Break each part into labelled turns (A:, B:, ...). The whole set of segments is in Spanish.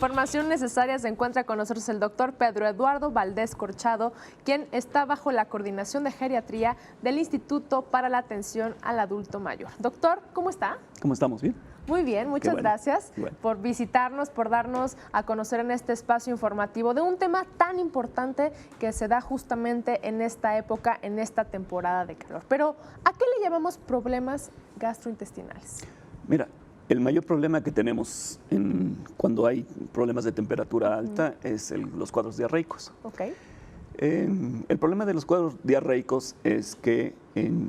A: información necesaria se encuentra con nosotros el doctor Pedro Eduardo Valdés Corchado, quien está bajo la coordinación de geriatría del Instituto para la Atención al Adulto Mayor. Doctor, ¿cómo está?
B: ¿Cómo estamos? ¿Bien?
A: Muy bien, muchas gracias por visitarnos, por darnos a conocer en este espacio informativo de un tema tan importante que se da justamente en esta época, en esta temporada de calor. Pero, ¿a qué le llamamos problemas gastrointestinales?
B: Mira, el mayor problema que tenemos cuando hay problemas de temperatura alta es los cuadros diarreicos.
A: Okay.
B: El problema de los cuadros diarreicos es que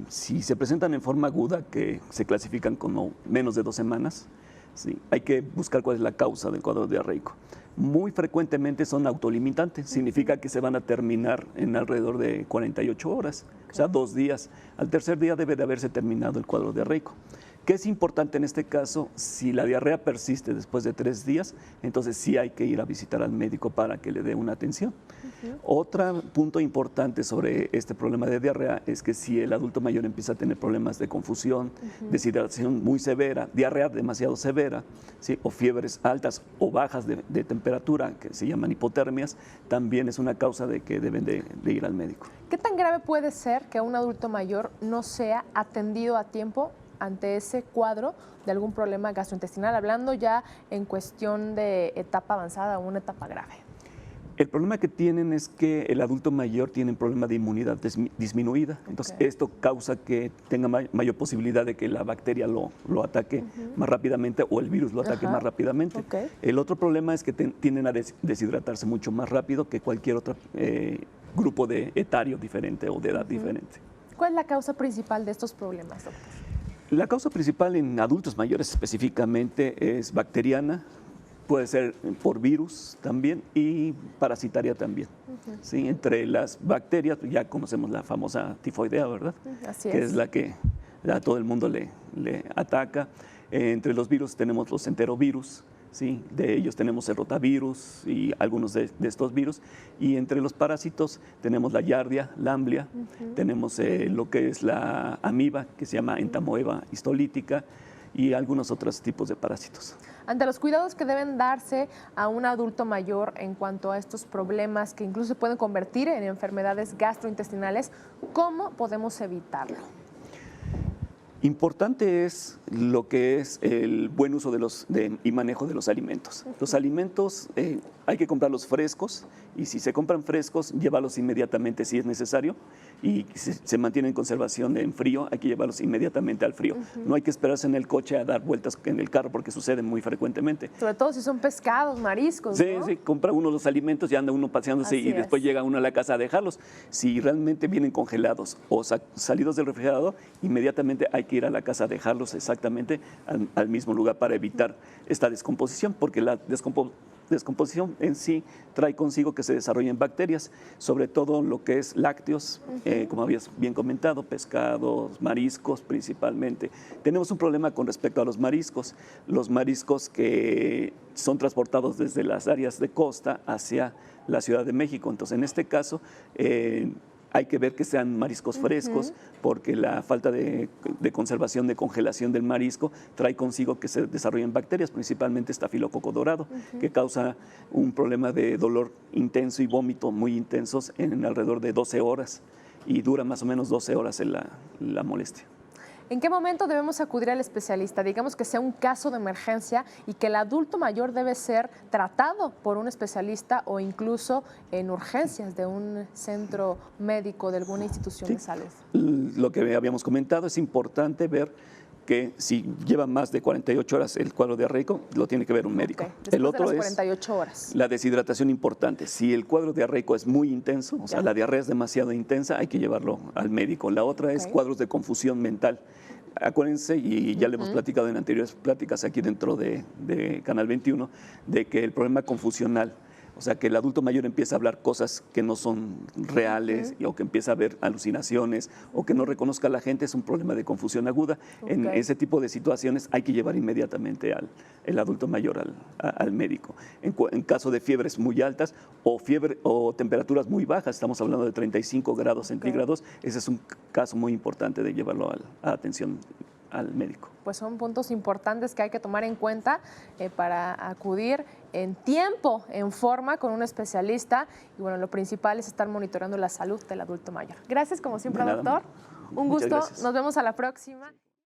B: si se presentan en forma aguda, que se clasifican como menos de 2 semanas, ¿sí? Hay que buscar cuál es la causa del cuadro diarreico. Muy frecuentemente son autolimitantes, significa que se van a terminar en alrededor de 48 horas, o sea, 2 días. Al tercer día debe de haberse terminado el cuadro diarreico. ¿Qué es importante en este caso? Si la diarrea persiste después de 3 días, entonces sí hay que ir a visitar al médico para que le dé una atención. Otro punto importante sobre este problema de diarrea es que si el adulto mayor empieza a tener problemas de confusión, deshidratación muy severa, diarrea demasiado severa, ¿sí? O fiebres altas o bajas de temperatura, que se llaman hipotermias, también es una causa de que deben de ir al médico.
A: ¿Qué tan grave puede ser que un adulto mayor no sea atendido a tiempo ante ese cuadro de algún problema gastrointestinal, hablando ya en cuestión de etapa avanzada o una etapa grave?
B: El problema que tienen es que el adulto mayor tiene un problema de inmunidad disminuida, entonces esto causa que tenga mayor posibilidad de que la bacteria lo ataque más rápidamente o el virus lo ataque más rápidamente. El otro problema es que tienden a deshidratarse mucho más rápido que cualquier otro grupo etario diferente o de edad diferente.
A: ¿Cuál es la causa principal de estos problemas, doctor?
B: La causa principal en adultos mayores específicamente es bacteriana, puede ser por virus también y parasitaria también. ¿Sí? Entre las bacterias ya conocemos la famosa tifoidea, ¿verdad?
A: Así
B: que es la que a todo el mundo le ataca. Entre los virus tenemos los enterovirus, ¿sí? De ellos tenemos el rotavirus y algunos de estos virus. Y entre los parásitos tenemos la Giardia, Lamblia, tenemos lo que es la amiba, que se llama Entamoeba histolítica, y algunos otros tipos de parásitos.
A: Ante los cuidados que deben darse a un adulto mayor en cuanto a estos problemas que incluso se pueden convertir en enfermedades gastrointestinales, ¿cómo podemos evitarlo?
B: Importante es lo que es el buen uso y manejo de los alimentos. Los alimentos hay que comprarlos frescos y si se compran frescos, llévalos inmediatamente si es necesario y si se mantienen en conservación en frío, hay que llevarlos inmediatamente al frío. No hay que esperarse en el coche a dar vueltas en el carro porque sucede muy frecuentemente.
A: Sobre todo si son pescados, mariscos,
B: Sí,
A: ¿no?
B: sí, compra uno los alimentos y anda uno paseándose y después llega uno a la casa a dejarlos. Si realmente vienen congelados o salidos del refrigerador, inmediatamente hay que ir a la casa a dejarlos exactamente al mismo lugar para evitar esta descomposición, porque la descomposición en sí trae consigo que se desarrollen bacterias, sobre todo lo que es lácteos, como habías bien comentado, pescados, mariscos principalmente. Tenemos un problema con respecto a los mariscos que son transportados desde las áreas de costa hacia la Ciudad de México. Entonces, en este caso, hay que ver que sean mariscos frescos, porque la falta de conservación, de congelación del marisco trae consigo que se desarrollen bacterias, principalmente estafilococo dorado, que causa un problema de dolor intenso y vómito muy intensos en alrededor de 12 horas y dura más o menos 12 horas en la molestia.
A: ¿En qué momento debemos acudir al especialista? Digamos que sea un caso de emergencia y que el adulto mayor debe ser tratado por un especialista o incluso en urgencias de un centro médico, de alguna institución de salud.
B: Lo que habíamos comentado, es importante ver que si lleva más de 48 horas el cuadro diarreico, lo tiene que ver un médico.
A: El otro de las 48 horas.
B: La deshidratación importante. Si el cuadro diarreico es muy intenso, o sea, la diarrea es demasiado intensa, hay que llevarlo al médico. La otra es cuadros de confusión mental. Acuérdense, y ya le hemos platicado en anteriores pláticas aquí dentro de Canal 21, de que el problema confusional, o sea, que el adulto mayor empieza a hablar cosas que no son reales o que empieza a ver alucinaciones o que no reconozca a la gente, es un problema de confusión aguda. En ese tipo de situaciones hay que llevar inmediatamente al adulto mayor al médico. En caso de fiebres muy altas o temperaturas muy bajas, estamos hablando de 35 grados centígrados, ese es un caso muy importante de llevarlo a atención al médico.
A: Pues son puntos importantes que hay que tomar en cuenta para acudir en tiempo, en forma, con un especialista. Y bueno, lo principal es estar monitoreando la salud del adulto mayor. Gracias, como siempre, doctor. Un gusto. Nos vemos a la próxima.